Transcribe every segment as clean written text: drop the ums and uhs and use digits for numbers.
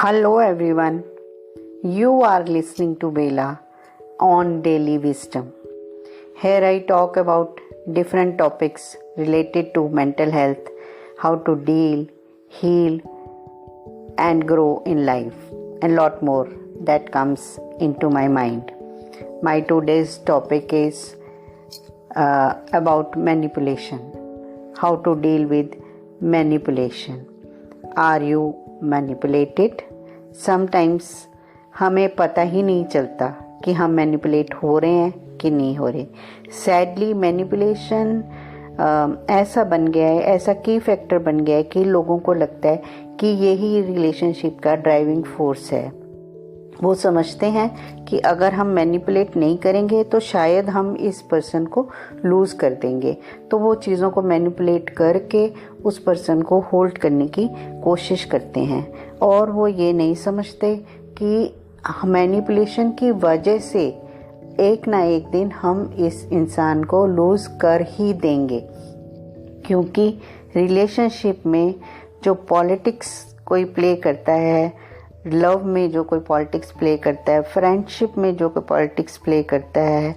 Hello everyone, you are listening to Bela on Daily Wisdom. Here I talk about different topics related to mental health, how to deal, heal and grow in life and lot more that comes into my mind. My today's topic is about manipulation, how to deal with manipulation. Are you manipulated? Sometimes हमें पता ही नहीं चलता कि हम manipulate हो रहे हैं कि नहीं हो रहे. सैडली मैनिपुलेशन ऐसा बन गया है, ऐसा की फैक्टर बन गया है कि लोगों को लगता है कि यही रिलेशनशिप का ड्राइविंग फोर्स है. वो समझते हैं कि अगर हम मैनिपुलेट नहीं करेंगे तो शायद हम इस पर्सन को लूज़ कर देंगे, तो वो चीज़ों को मैनिपुलेट करके उस पर्सन को होल्ड करने की कोशिश करते हैं. और वो ये नहीं समझते कि मैनिपुलेशन की वजह से एक ना एक दिन हम इस इंसान को लूज़ कर ही देंगे. क्योंकि रिलेशनशिप में जो पॉलिटिक्स कोई प्ले करता है, लव में जो कोई पॉलिटिक्स प्ले करता है, फ्रेंडशिप में जो कोई पॉलिटिक्स प्ले करता है,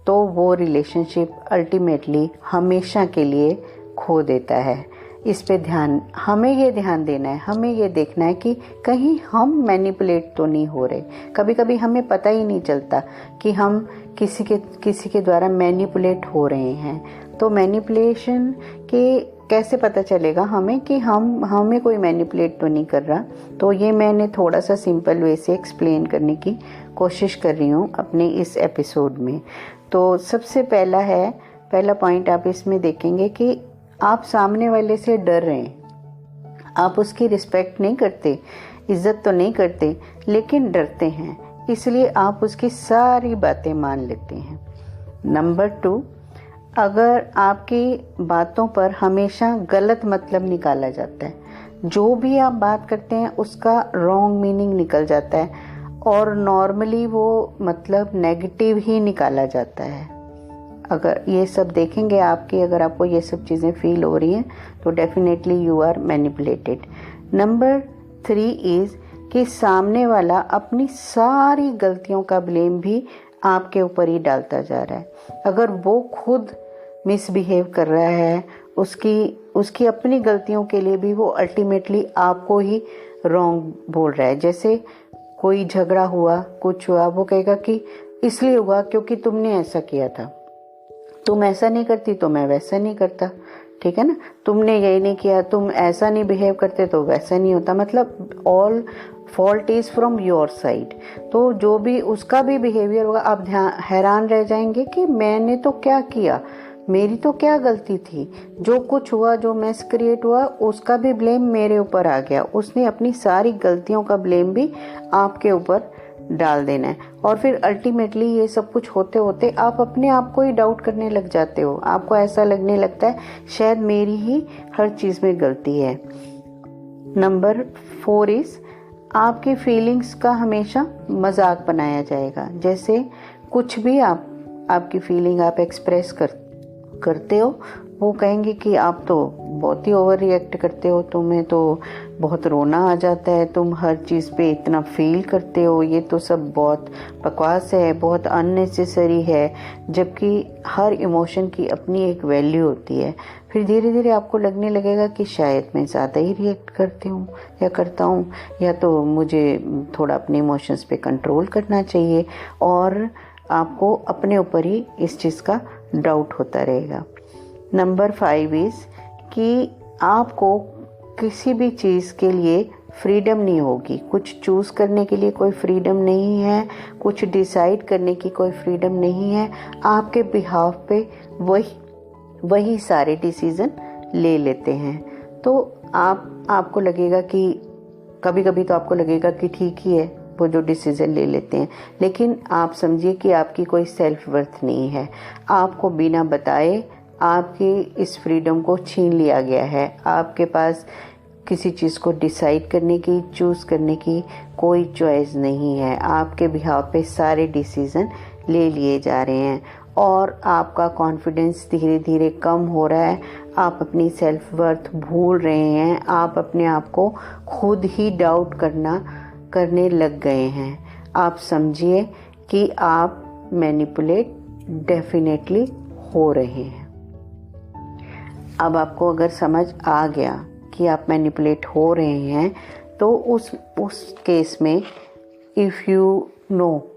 तो वो रिलेशनशिप अल्टीमेटली हमेशा के लिए खो देता है. इस पे हमें ये ध्यान देना है, हमें ये देखना है कि कहीं हम मैनिपुलेट तो नहीं हो रहे. कभी कभी हमें पता ही नहीं चलता कि हम किसी के द्वारा मैनिपुलेट हो रहे हैं. तो मैनिपुलेशन के कैसे पता चलेगा हमें कि हमें कोई मैनिपुलेट तो नहीं कर रहा. तो ये मैंने थोड़ा सा सिंपल वे से एक्सप्लेन करने की कोशिश कर रही हूँ अपने इस एपिसोड में. तो सबसे पहला पॉइंट आप इसमें देखेंगे कि आप सामने वाले से डर रहे हैं. आप उसकी रिस्पेक्ट नहीं करते, इज्जत तो नहीं करते, लेकिन डरते हैं, इसलिए आप उसकी सारी बातें मान लेते हैं. नंबर 2, अगर आपकी बातों पर हमेशा गलत मतलब निकाला जाता है, जो भी आप बात करते हैं उसका रॉन्ग मीनिंग निकल जाता है और नॉर्मली वो मतलब नेगेटिव ही निकाला जाता है. अगर ये सब देखेंगे अगर आपको ये सब चीज़ें फील हो रही हैं तो definitely you are manipulated. Number 3 is कि सामने वाला अपनी सारी गलतियों का ब्लेम भी आपके ऊपर ही डालता जा रहा है. अगर वो खुद मिसबिहेव कर रहा है, उसकी अपनी गलतियों के लिए भी वो अल्टीमेटली आपको ही रॉन्ग बोल रहा है. जैसे कोई झगड़ा हुआ, कुछ हुआ, वो कहेगा कि इसलिए हुआ क्योंकि तुमने ऐसा किया था, तुम ऐसा नहीं करती तो मैं वैसा नहीं करता, ठीक है ना, तुमने यही नहीं किया, तुम ऐसा नहीं बिहेव करते तो वैसा नहीं होता. मतलब all fault is from your side. तो जो भी उसका भी बिहेवियर होगा, आप हैरान रह जाएंगे कि मैंने तो क्या किया, मेरी तो क्या गलती थी, जो कुछ हुआ, जो मैस क्रिएट हुआ, उसका भी ब्लेम मेरे ऊपर आ गया. उसने अपनी सारी गलतियों का ब्लेम भी आपके ऊपर डाल देना है. और फिर अल्टीमेटली ये सब कुछ होते होते आप अपने आप को ही डाउट करने लग जाते हो. आपको ऐसा लगने लगता है शायद मेरी ही हर चीज़ में गलती है. नंबर 4 इज आपकी फीलिंग्स का हमेशा मजाक बनाया जाएगा. जैसे कुछ भी आपकी फीलिंग आप एक्सप्रेस करते हो, वो कहेंगे कि आप तो बहुत ही ओवर रिएक्ट करते हो, तुम्हें तो बहुत रोना आ जाता है, तुम हर चीज़ पे इतना फील करते हो, ये तो सब बहुत बकवास है, बहुत अननेसेसरी है. जबकि हर इमोशन की अपनी एक वैल्यू होती है. फिर धीरे धीरे आपको लगने लगेगा कि शायद मैं ज़्यादा ही रिएक्ट करती हूँ या करता हूँ, या तो मुझे थोड़ा अपने इमोशंस पे कंट्रोल करना चाहिए. और आपको अपने ऊपर ही इस चीज़ का डाउट होता रहेगा. नंबर 5 इज़ कि आपको किसी भी चीज़ के लिए फ्रीडम नहीं होगी. कुछ चूज़ करने के लिए कोई फ्रीडम नहीं है, कुछ डिसाइड करने की कोई फ्रीडम नहीं है. आपके बिहाफ पे वही सारे डिसीज़न ले लेते हैं. तो आपको लगेगा कि कभी तो आपको लगेगा कि ठीक ही है वो जो डिसीज़न ले लेते हैं, लेकिन आप समझिए कि आपकी कोई सेल्फ वर्थ नहीं है. आपको बिना बताए आपकी इस फ्रीडम को छीन लिया गया है. आपके पास किसी चीज़ को डिसाइड करने की, चूज़ करने की कोई चॉइस नहीं है. आपके बिहाव पे सारे डिसीज़न ले लिए जा रहे हैं और आपका कॉन्फिडेंस धीरे धीरे कम हो रहा है, आप अपनी सेल्फ वर्थ भूल रहे हैं, आप अपने आप को खुद ही डाउट करने लग गए हैं। आप समझिए कि आप मैनिपुलेट डेफिनेटली हो रहे हैं। अब आपको अगर समझ आ गया कि आप मैनिपुलेट हो रहे हैं, तो उस केस में if you know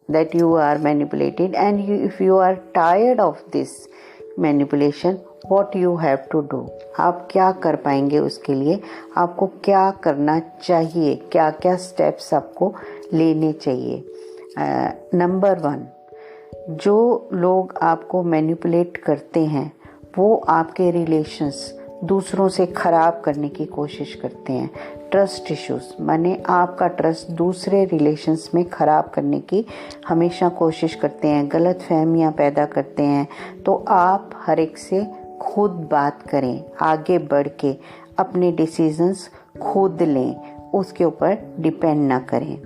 that you are manipulated and if you are tired of this manipulation, what you have to do, आप क्या कर पाएंगे उसके लिए, आपको क्या करना चाहिए, क्या क्या स्टेप्स आपको लेने चाहिए। नंबर 1, जो लोग आपको मैनिपुलेट करते हैं वो आपके रिलेशंस दूसरों से ख़राब करने की कोशिश करते हैं। ट्रस्ट इश्यूज माने आपका ट्रस्ट दूसरे रिलेशंस में ख़राब करने की हमेशा कोशिश करते हैं, गलत फहमियाँ पैदा करते हैं। तो आप हर एक से खुद बात करें, आगे बढ़ के अपने डिसीजंस खुद लें, उसके ऊपर डिपेंड ना करें।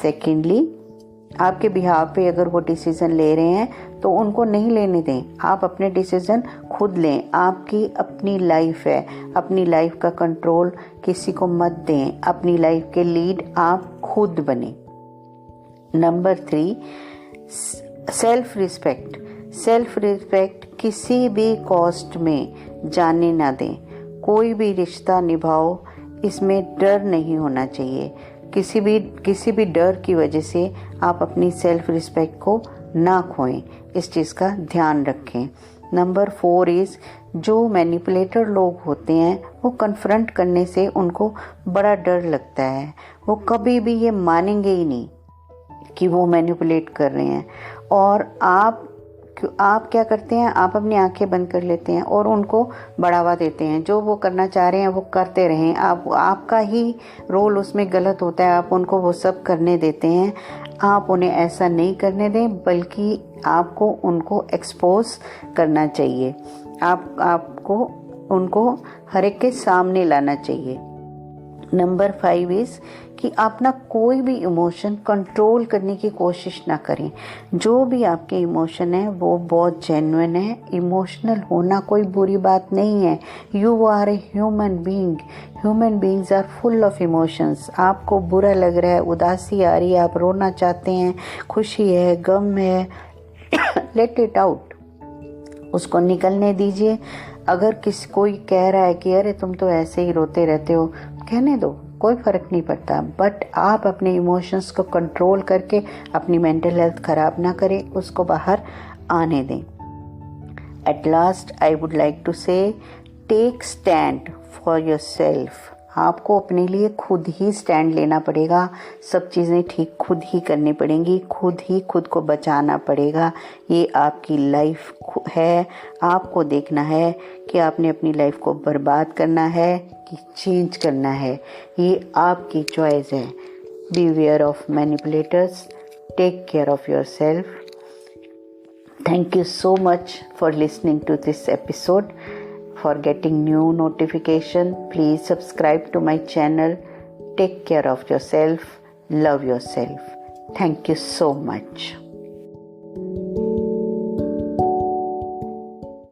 सेकेंडली, आपके बिहाव पे अगर वो डिसीज़न ले रहे हैं तो उनको नहीं लेने दें, आप अपने डिसीज़न खुद लें। आपकी अपनी लाइफ है, अपनी लाइफ का कंट्रोल किसी को मत दें, अपनी लाइफ के लीड आप खुद बने। Number 3, self respect. Self respect किसी भी कॉस्ट में जाने ना दें। कोई भी रिश्ता निभाओ, इसमें डर नहीं होना चाहिए। किसी भी डर की वजह से आप अपनी सेल्फ रिस्पेक्ट को ना खोएं, इस चीज़ का ध्यान रखें। नंबर 4 इज़, जो मैनिपुलेटर लोग होते हैं वो कन्फ्रंट करने से उनको बड़ा डर लगता है, वो कभी भी ये मानेंगे ही नहीं कि वो मैनिपुलेट कर रहे हैं। और आप क्या करते हैं, आप अपनी आंखें बंद कर लेते हैं और उनको बढ़ावा देते हैं। जो वो करना चाह रहे हैं वो करते रहें, आपका ही रोल उसमें गलत होता है, आप उनको वो सब करने देते हैं। आप उन्हें ऐसा नहीं करने दें, बल्कि आपको उनको एक्सपोज करना चाहिए। आपको उनको हर एक के सामने लाना चाहिए। नंबर 5 इज़ कि आप ना कोई भी इमोशन कंट्रोल करने की कोशिश ना करें। जो भी आपके इमोशन है वो बहुत जेन्युइन है। इमोशनल होना कोई बुरी बात नहीं है। You are a human being. Human beings are full of emotions. आपको बुरा लग रहा है, उदासी आ रही है, आप रोना चाहते हैं, खुशी है, गम है, लेट इट आउट, उसको निकलने दीजिए। अगर कोई कह रहा है कि अरे तुम तो ऐसे ही रोते रहते हो, कहने दो, कोई फ़र्क नहीं पड़ता। बट आप अपने इमोशंस को कंट्रोल करके अपनी मेंटल हेल्थ ख़राब ना करें, उसको बाहर आने दें। At last I would like to say, take stand for yourself. आपको अपने लिए खुद ही स्टैंड लेना पड़ेगा, सब चीज़ें ठीक खुद ही करनी पड़ेंगी, खुद को बचाना पड़ेगा। ये आपकी लाइफ है, आपको देखना है कि आपने अपनी लाइफ को बर्बाद करना है कि चेंज करना है, ये आपकी चॉइस है। Beware of manipulators, take care of yourself. Thank you so much for listening to this episode. For getting new notification, please subscribe to my channel. Take care of yourself. Love yourself. Thank you so much.